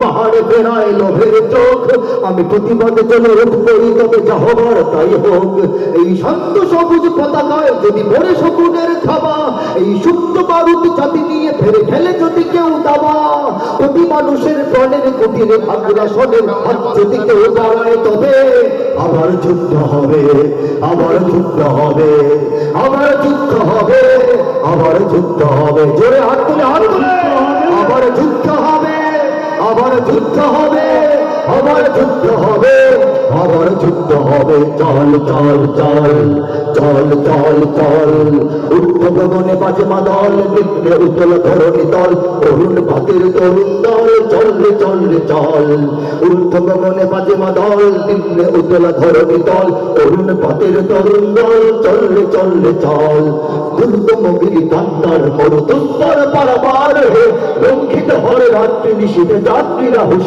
পাহাড়ে বেড়ায় লোভের চোখ, আমি প্রতিবাদ চলে করি, তবে যা হবার তাই হোক। এই শান্ত সবুজ পতাকায় যদি পড়ে শকুনের থাবা, এই সুপ্ত বারুদ জাতি নিয়ে ফেরে খেলে যদি কেউ দাবা, প্রতি মানুষের প্রাণের কুটিরে আগ্রাসনের হাত যদি কেউ বাড়ায়, তবে আবার যুদ্ধ হবে, আবার যুদ্ধ হবে, আবার যুদ্ধ হবে, আবার যুদ্ধ হবে। জোরে হাত তুলে, হাত তুলে। আবার যুদ্ধ হবে, আবার যুদ্ধ হবে, আবার যুদ্ধ হবে, আবার যুদ্ধ হবে। চল চল চল চল চল চল, উঠতে গগনে বাজে মাদল, নিম্নে উতল ধরণী দল, অরুণ পাতের তরুণ দল, চল রে চল রে চল। উঠতে গগনে বাজে মাদল, নিম্নে উতল ধরণী দল, অরুণ পাতের তরুণ দল, চল রে চল রে চল। দুর্গম গিরি কান্তার মরুতুম্বর পারাবার হে, লঙ্ঘিত হরে রাত্রি নিশীথে যাত্রীরা হুঁশিয়ার।